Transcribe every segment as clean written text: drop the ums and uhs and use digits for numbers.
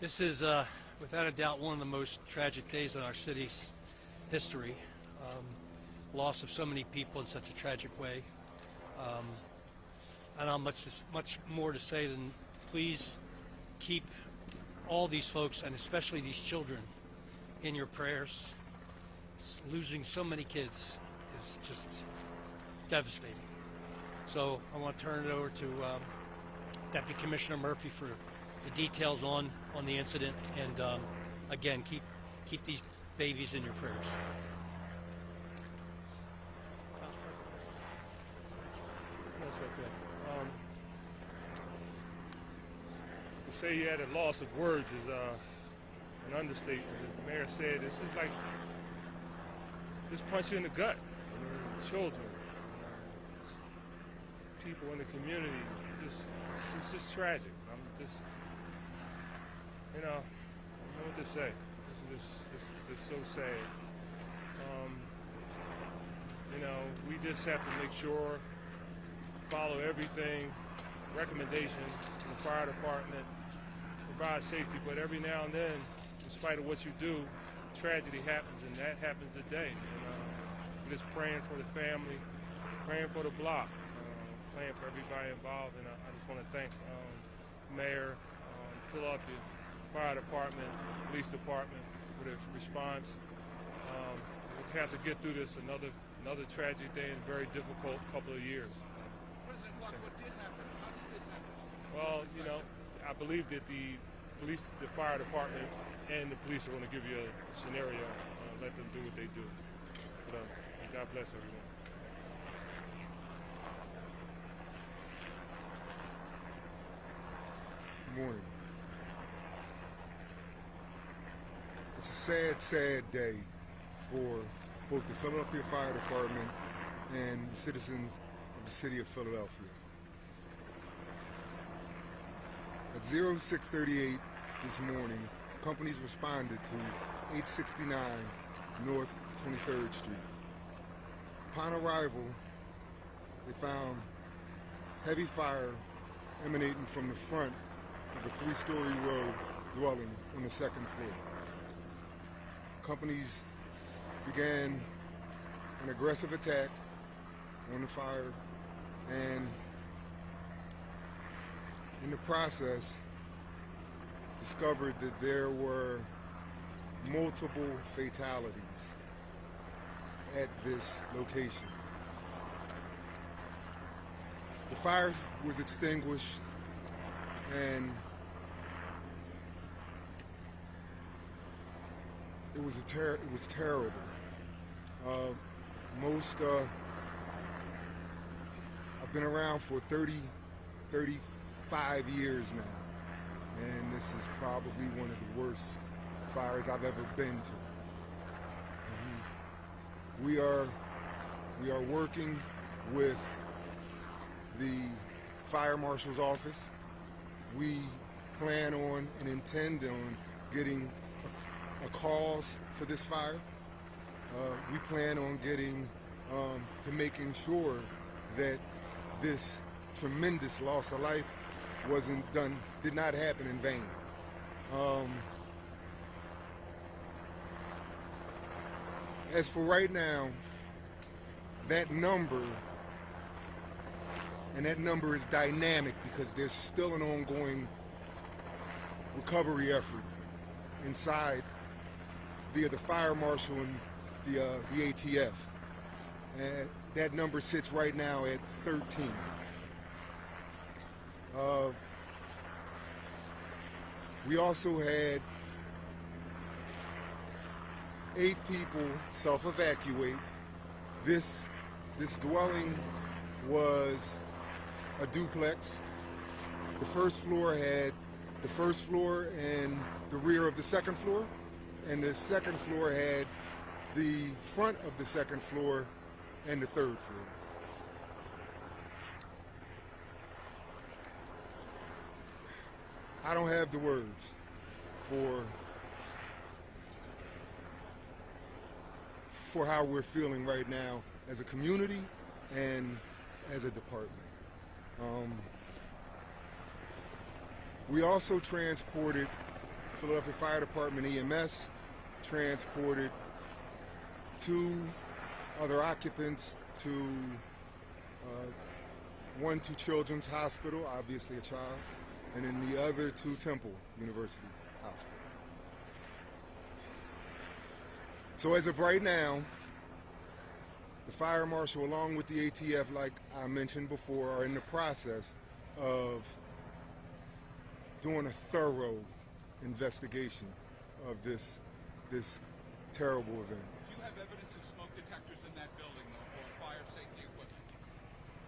This is, without a doubt, one of the most tragic days in our city's history. Loss of so many people in such a tragic way. I don't have much more to say than please keep all these folks, and especially these children, in your prayers. Losing so many kids is just devastating. So I want to turn it over to Deputy Commissioner Murphy for the details on the incident, and again, keep these babies in your prayers. That's okay. To say he had a loss of words is an understatement. As the mayor said, this is like just punch you in the gut. I mean, the children, people in the community, it's just tragic. I'm just, I don't know what to say. This is just so sad. We just have to make sure, follow everything, recommendation from the fire department, provide safety, but every now and then, in spite of what you do, tragedy happens, and that happens today. We're just praying for the family, praying for the block, praying for everybody involved, and I just want to thank Mayor, Philadelphia Fire Department, Police Department for their response. We'll have to get through this another tragic day and very difficult couple of years. What did happen? How did this happen? Well, I believe that the fire department, and the police are going to give you a scenario, let them do what they do. But God bless everyone. Good morning. It's a sad, sad day for both the Philadelphia Fire Department and the citizens of the city of Philadelphia. At 06:38 this morning, companies responded to 869 North 23rd Street. Upon arrival, they found heavy fire emanating from the front of a 3-story row dwelling on the second floor. Companies began an aggressive attack on the fire, and in the process discovered that there were multiple fatalities at this location. The fire was extinguished, and it was terrible. I've been around for 35 years now, and this is probably one of the worst fires I've ever been to. We are working with the fire marshal's office. We plan on and intend on getting a cause for this fire. We plan on getting to making sure that this tremendous loss of life did not happen in vain. As for right now, that number is dynamic because there's still an ongoing recovery effort inside via the fire marshal and the ATF. And that number sits right now at 13. We also had 8 people self-evacuate. This dwelling was a duplex. The first floor had the first floor and the rear of the second floor, and the second floor had the front of the second floor and the third floor. I don't have the words for how we're feeling right now as a community and as a department. We also transported Philadelphia Fire Department EMS transported 2 other occupants to one to Children's Hospital, obviously a child, and then the other to Temple University Hospital. So as of right now, the fire marshal, along with the ATF, like I mentioned before, are in the process of doing a thorough investigation of this terrible event. Do you have evidence of smoke detectors in that building or fire safety equipment?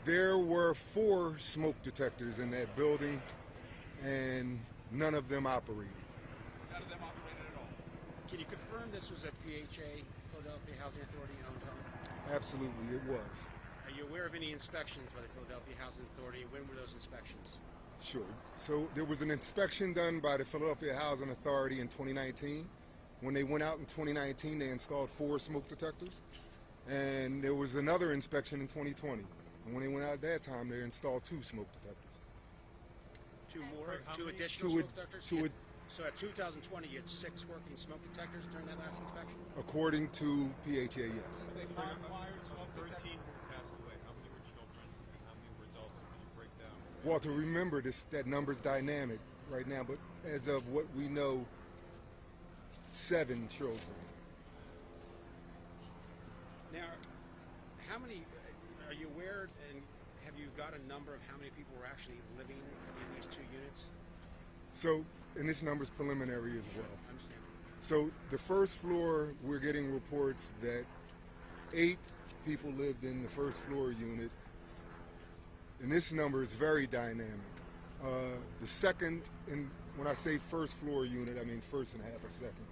There were 4 smoke detectors in that building, and none of them operated. None of them operated at all. Can you confirm this was a PHA, Philadelphia Housing Authority owned home? Absolutely, it was. Are you aware of any inspections by the Philadelphia Housing Authority? When were those inspections? Sure. So there was an inspection done by the Philadelphia Housing Authority in 2019. When they went out in 2019, they installed 4 smoke detectors. And there was another inspection in 2020. And when they went out at that time, they installed 2 smoke detectors. 2 more? 2 additional Two ad- smoke detectors? two ad- So at 2020, you had 6 working smoke detectors during that last inspection? According to PHA, yes. They hardwired smoke 13 detectors. were passed away. How many were children? And how many were adults? Can you break down? Walter, remember that number's dynamic right now, but as of what we know, 7 children. Now, how many, are you aware and have you got a number of how many people were actually living in these 2 units? So, and this number's preliminary as well. Understand. So the first floor, we're getting reports that 8 people lived in the first floor unit, and this number is very dynamic. The second, and when I say first floor unit, I mean first and a half of second.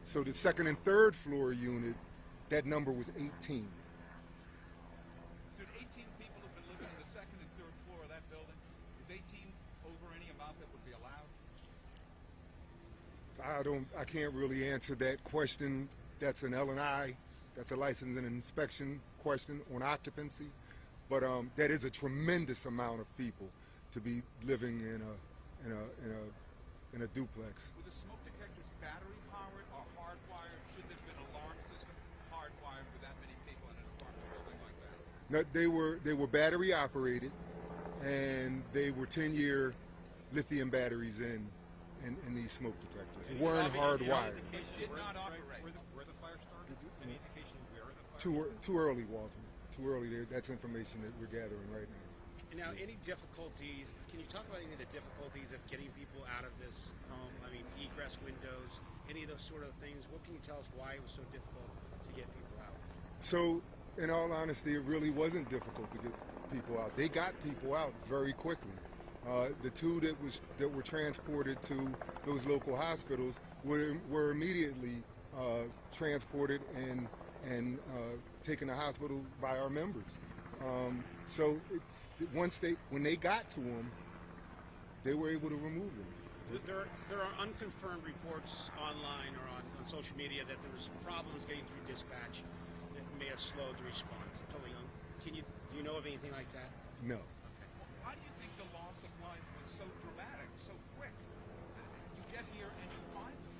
So the second and third floor unit, that number was 18. So 18 people have been living in the second and third floor of that building. Is 18 over any amount that would be allowed? I can't really answer that question. That's an L&I, that's a license and inspection question on occupancy. But that is a tremendous amount of people to be living in a duplex. Were the smoke detectors battery powered or hardwired? Should there have been an alarm system hardwired with that many people in an apartment building like that? No, they were battery operated, and they were 10-year lithium batteries in these smoke detectors. They weren't hardwired. Did not operate. Where the fire started? Any indication where the fire Too early, Walter. Too early. That's information that we're gathering right now. Now, any difficulties, can you talk about any of the difficulties of getting people out of this home? I mean, egress windows, any of those sort of things? What can you tell us why it was so difficult to get people out? So, in all honesty, it really wasn't difficult to get people out. They got people out very quickly. The 2 that were transported to those local hospitals were immediately transported and taken to hospital by our members. So when they got to them, they were able to remove them. There are unconfirmed reports online or on social media that there was problems getting through dispatch that may have slowed the response. Totally do you know of anything like that? No. Why do you think the loss of life was so dramatic, so quick? You get here and you find them.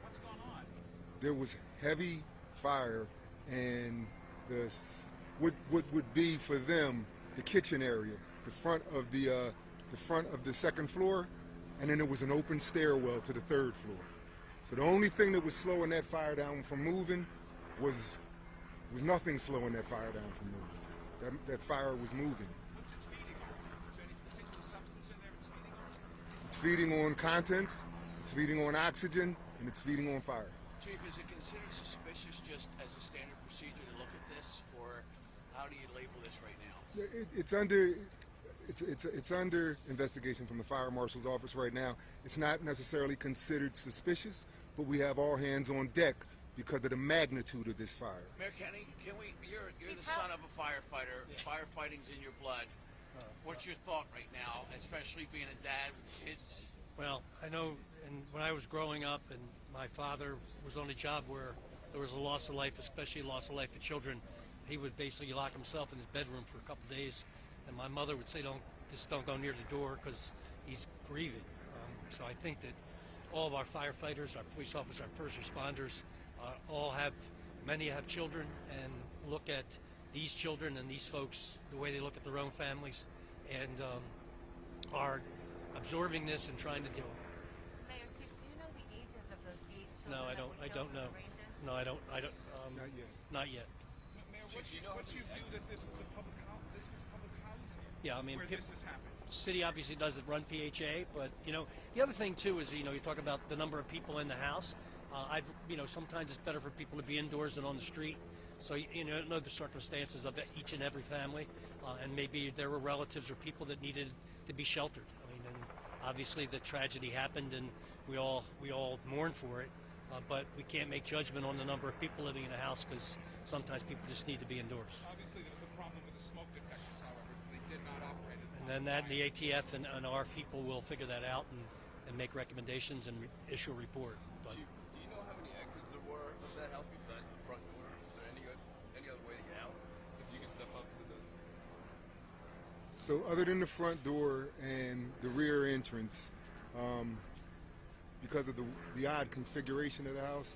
What's going on? There was heavy fire, and what would be for them the kitchen area, the front of the second floor, and then there was an open stairwell to the third floor. So the only thing that was slowing that fire down from moving was nothing slowing that fire down from moving. That fire was moving. What's it feeding on? Is there any particular substance in there it's feeding on? It's feeding on contents, it's feeding on oxygen, and it's feeding on fire. Chief, is it considered suspicious just as a standard procedure to look at this, or how do you label this right now? It's under investigation from the fire marshal's office right now. It's not necessarily considered suspicious, but we have all hands on deck because of the magnitude of this fire. Mayor Kenny, you're the son of a firefighter. Firefighting's in your blood. What's your thought right now, especially being a dad with kids? Well, I know, and when I was growing up, and my father was on a job where there was a loss of life, especially loss of life of children, he would basically lock himself in his bedroom for a couple of days, and my mother would say, don't go near the door because he's grieving. So I think that all of our firefighters, our police officers, our first responders, many have children, and look at these children and these folks the way they look at their own families, and are absorbing this and trying to deal with it. Mayor, do you know the ages of those 8 children? No, I that don't. were I killed don't know. in the rain? No, I don't. Not yet. Not yet. Mayor, what's your view that this is public housing? Yeah, I mean, where this has happened. City obviously doesn't run PHA, but the other thing too is you talk about the number of people in the house. Sometimes it's better for people to be indoors than on the street. So know the circumstances of each and every family, and maybe there were relatives or people that needed to be sheltered. I mean, and obviously the tragedy happened, and we all mourn for it. But we can't make judgment on the number of people living in a house because sometimes people just need to be indoors. Obviously, there was a problem with the smoke detectors, however. They did not operate at And then the ATF and our people will figure that out and make recommendations and issue a report. But Chief, do you know how many exits there were of that house besides the front door? Is there any other way to get out? If you can step up to the... So other than the front door and the rear entrance, because of the odd configuration of the house,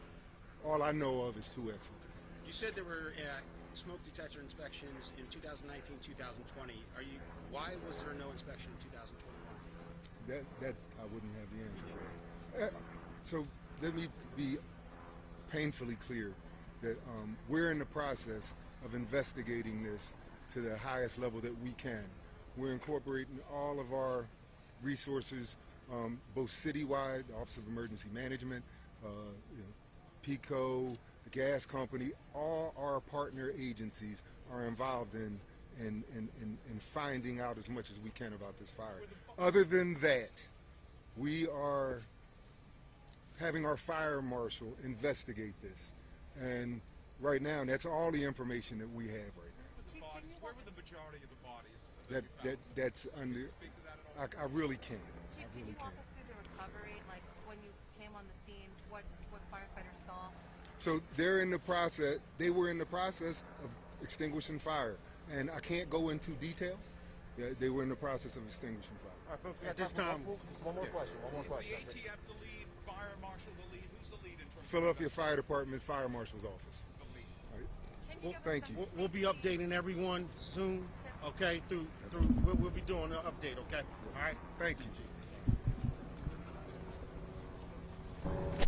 all I know of is 2 exits. You said there were smoke detector inspections in 2019, 2020. Why was there no inspection in 2021? That's I wouldn't have the answer. So let me be painfully clear that we're in the process of investigating this to the highest level that we can. We're incorporating all of our resources, both citywide, the Office of Emergency Management, PECO, the gas company, all our partner agencies are involved in finding out as much as we can about this fire. Other than that, we are having our fire marshal investigate this. And right now, that's all the information that we have right now. Where were the majority of the bodies? That's under. Speak to that at all? I really can't. Chief, I can really you walk can't. us through the recovery, like when you came on the scene, what firefighters saw? So they're in the process. They were in the process of extinguishing fire, and I can't go into details. Yeah, they were in the process of extinguishing fire. At this time, One more question. Is the ATF the lead, fire marshal the lead? Who's the lead in terms Philadelphia Fire Department Fire Marshal's Office. of the lead? All right. Can you Well, give us thank some- you. We'll be updating everyone soon. Okay, we'll be doing an update. Okay, all right. Thank you, Chief.